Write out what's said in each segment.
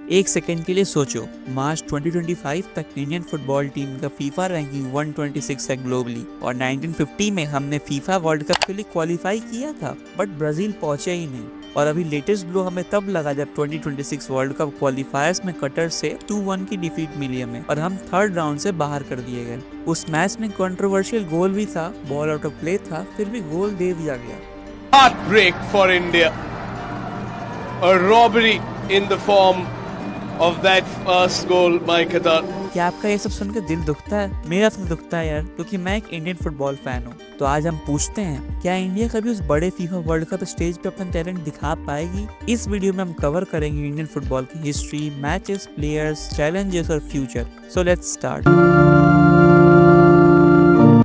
एक सेकंड के लिए सोचो, मार्च 2025 तक इंडियन फुटबॉल टीम का फीफा रैंकिंग 126 है ग्लोबली, और 1950 में हमने फीफा वर्ल्ड कप के लिए क्वालिफाई किया था, बट ब्राजील पहुंचे ही नहीं। और अभी लेटेस्ट ब्लो हमें तब लगा जब 2026 वर्ल्ड कप क्वालिफायर्स में कतर से 2-1 की डिफीट मिली हमें, और हम थर्ड राउंड से बाहर कर दिए गए। उस मैच में कंट्रोवर्शियल गोल भी था, बॉल आउट ऑफ प्ले था, फिर भी गोल दे दिया गया। Heartbreak for India. A robbery in the form of that first goal by Qatar. क्या आपका ये सब सुनकर दिल दुखता है? मेरा तो दुखता है यार, क्योंकि मैं एक इंडियन फुटबॉल फैन हूँ। तो आज हम पूछते हैं, क्या इंडिया कभी उस बड़े फीफा वर्ल्ड कप स्टेज पे अपना टैलेंट दिखा पाएगी? इस वीडियो में हम कवर करेंगे इंडियन फुटबॉल की हिस्ट्री, मैचेस, प्लेयर्स, चैलेंजेस और फ्यूचर। So let's start.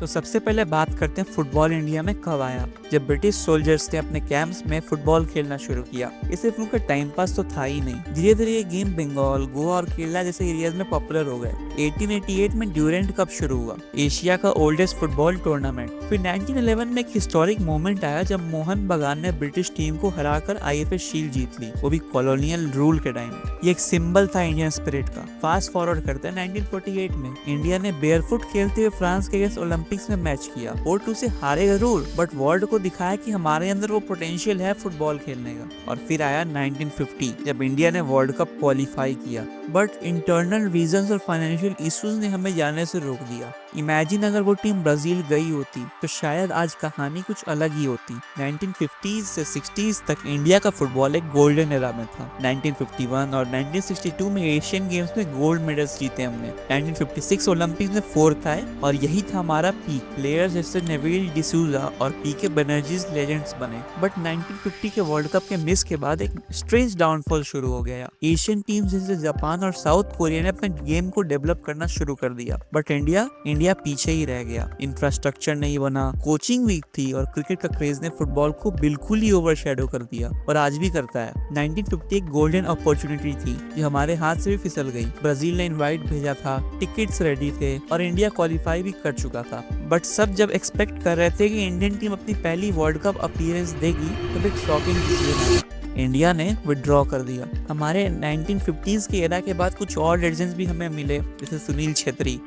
तो सबसे पहले बात करते हैं फुटबॉल इंडिया में कब आया। जब ब्रिटिश सोल्जर्स ने अपने कैंप्स में फुटबॉल खेलना शुरू किया। ये सिर्फ उनका टाइम पास तो था ही नहीं, धीरे धीरे ये गेम बंगाल, गोवा और केरला जैसे एरियाज में पॉपुलर हो गए। 1888 में ड्यूरेंट कप शुरू हुआ, एशिया का ओल्डेस्ट फुटबॉल टूर्नामेंट। फिर 1911 में एक हिस्टोरिक मोमेंट आया जब मोहन बगान ने ब्रिटिश टीम को हराकर IFA शील्ड जीत ली, वो भी कॉलोनियल रूल के टाइम। ये एक सिंबल था इंडियन स्पिरिट का। फास्ट फॉरवर्ड करते हैं 1948 में, इंडिया ने बेयरफुट खेलते हुए फ्रांस के अगेंस्ट ओलंपिक्स में मैच किया। 4-2 से हारे जरूर, बट वर्ल्ड को दिखाया कि हमारे अंदर वो पोटेंशियल है फुटबॉल खेलने का। और फिर आया 1950 जब इंडिया ने वर्ल्ड कप क्वालिफाई किया, बट इंटरनल रीजंस और फाइनेंशियल इश्यूज ने हमें जाने से रोक दिया। इमेजिन अगर वो टीम ब्राजील गई होती तो शायद आज कहानी कुछ अलग ही होती। 1950s से 60s तक इंडिया का फुटबॉल एक गोल्डन एरा में था। 1951 और 1962 में एशियन गेम्स में गोल्ड मेडल्स जीते हमने। 1956 ओलंपिक्स में फोर्थ आए, और यही था हमारा पीक। प्लेयर्स जैसे नेविल डिसूजा और पीके बनर्जीज लेजेंड्स बने। बट 1950 के वर्ल्ड कप के मिस के बाद एक स्ट्रेंज डाउनफॉल शुरू हो गया। एशियन टीम्स जैसे जापान और साउथ कोरिया ने अपने गेम को डेवलप करना शुरू कर दिया, बट इंडिया पीछे ही रह गया। इंफ्रास्ट्रक्चर नहीं बना, कोचिंग वीक थी, और क्रिकेट का क्रेज ने फुटबॉल को बिल्कुल ही ओवरशैडो कर दिया, और आज भी करता है। 1950 एक गोल्डन अपॉर्चुनिटी थी जो हमारे हाथ से भी फिसल गई। ब्राजील ने इनवाइट भेजा था, टिकट्स रेडी थे, और इंडिया क्वालिफाई भी कर चुका था। बट सब जब एक्सपेक्ट कर रहे थे कि इंडियन टीम अपनी पहली वर्ल्ड कप अपीयरेंस देगी, तो एक शॉकिंग डिसीजन आया। इंडिया ने विड्रॉ कर दिया। हमारे 1950s के एरा के बाद कुछ और लेजेंड्स भी हमें मिले, जैसे सुनील छेत्री।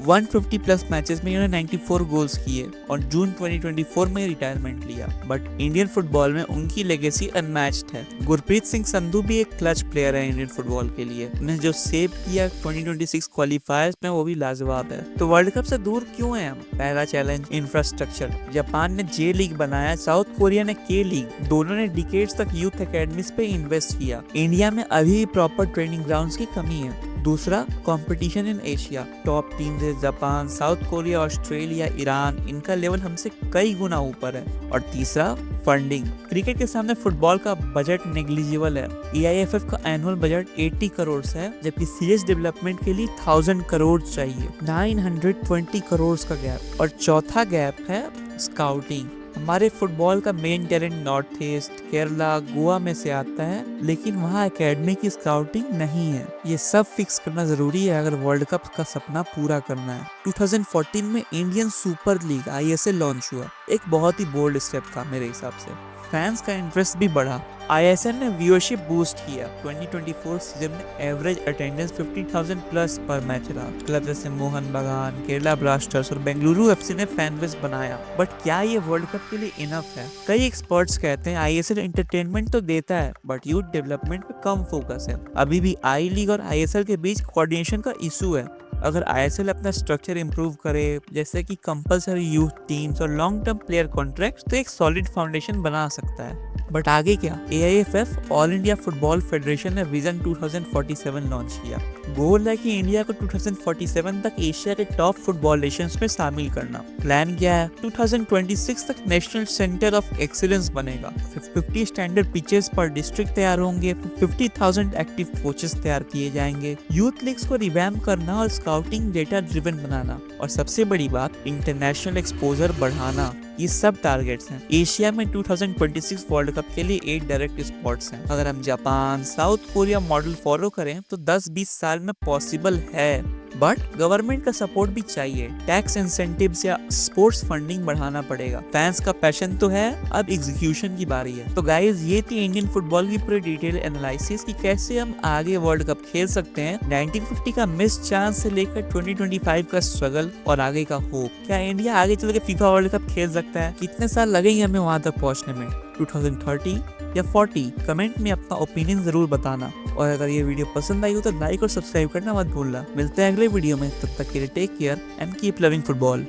150 प्लस मैचेस में इन्होंने 94 गोल्स किए, और जून 2024 में रिटायरमेंट लिया। बट इंडियन फुटबॉल में उनकी लेगेसी अनमैच्ड है। गुरप्रीत सिंह संधू भी एक क्लच प्लेयर है इंडियन फुटबॉल के लिए। उन्हें जो सेव किया 2026 क्वालिफायर्स में, वो भी लाजवाब है। तो वर्ल्ड कप से दूर क्यों है हम? पहला चैलेंज, इंफ्रास्ट्रक्चर। जापान ने J लीग बनाया, साउथ कोरिया ने K लीग। दोनों ने डिकेड्स तक यूथ एकेडमीज पे इन्वेस्ट किया। इंडिया में अभी भी प्रॉपर ट्रेनिंग ग्राउंड्स की कमी है। दूसरा, competition in Asia. Top team जैसे Japan, South Korea, Australia, Iran, इनका लेवल हमसे कई गुना ऊपर है। और तीसरा, फंडिंग। क्रिकेट के सामने फुटबॉल का बजट नेग्लिजिबल है। AIFF का एनुअल बजट 80 करोड़ है, जबकि सीरीज डेवलपमेंट के लिए 1000 करोड़ चाहिए। 920 करोड़ का गैप। और चौथा गैप है स्काउटिंग। हमारे फुटबॉल का main talent north east, Kerala, Goa में से आता है, लेकिन वहाँ एकेडमी की स्काउटिंग नहीं है। ये सब फिक्स करना जरूरी है अगर वर्ल्ड कप का सपना पूरा करना है। 2014 में Indian super league ISL launch हुआ, एक बहुत ही बोल्ड स्टेप था मेरे हिसाब से। फैंस का इंटरेस्ट भी बढ़ा। ISL ने व्यूअरशिप बूस्ट किया। 2024 सीजन में एवरेज अटेंडेंस 50,000 प्लस पर मैच रहा। क्लब जैसे मोहन बगान, केरला ब्लास्टर्स और बेंगलुरु FC ने फैन बेस बनाया। बट क्या ये वर्ल्ड कप के लिए इनफ है? कई एक्सपर्ट्स कहते हैं ISL एंटरटेनमेंट तो देता है, बट यूथ डेवलपमेंट पे कम फोकस है। अभी भी I लीग और ISL के बीच कोऑर्डिनेशन का इशू है। अगर ISL अपना स्ट्रक्चर इंप्रूव करे, जैसे कि कंपलसरी यूथ टीम्स और लॉन्ग टर्म प्लेयर कॉन्ट्रैक्ट्स, तो एक सॉलिड फाउंडेशन बना सकता है। बट आगे क्या? AIFF all India football federation ने विजन 2047 लॉन्च किया। गोल है कि इंडिया को 2047 तक एशिया के टॉप फुटबॉल नेशंस में शामिल करना। प्लान क्या है? 2026 तक नेशनल सेंटर ऑफ एक्सीलेंस बनेगा। 50 स्टैंडर्ड पिचेस पर डिस्ट्रिक्ट तैयार होंगे। 50,000 एक्टिव कोचेस तैयार किए जाएंगे। यूथ लीग्स को रिवैम्प करना और स्काउटिंग डेटा ड्रिवन बनाना, और सबसे बड़ी बात, इंटरनेशनल एक्सपोजर बढ़ाना। ये सब टारगेट्स हैं। एशिया में 2026 वर्ल्ड कप के लिए 8 डायरेक्ट स्पॉट्स हैं। अगर हम Japan, South Korea model follow करें तो 10-20 साल में पॉसिबल है। बट गवर्नमेंट का सपोर्ट भी चाहिए, टैक्स इंसेंटिव्स या स्पोर्ट्स फंडिंग बढ़ाना पड़ेगा। फैंस का पैशन तो है, अब एग्जीक्यूशन की बारी है। तो गाइज ये थी इंडियन फुटबॉल की पूरी डिटेल एनालिसिस कि कैसे हम आगे वर्ल्ड कप खेल सकते हैं। 1950 का मिस चांस से लेकर 2025 का स्ट्रगल और आगे का होप। क्या इंडिया आगे चल के फीफा वर्ल्ड कप खेल सकता है? कितने साल लगेंगे हमें वहां तक पहुंचने में? 2030 या 40? कमेंट में अपना ओपिनियन जरूर बताना। और अगर ये वीडियो पसंद आई हो तो लाइक और सब्सक्राइब करना मत भूलना। मिलते हैं अगले वीडियो में, तब तक के लिए take care and keep loving football.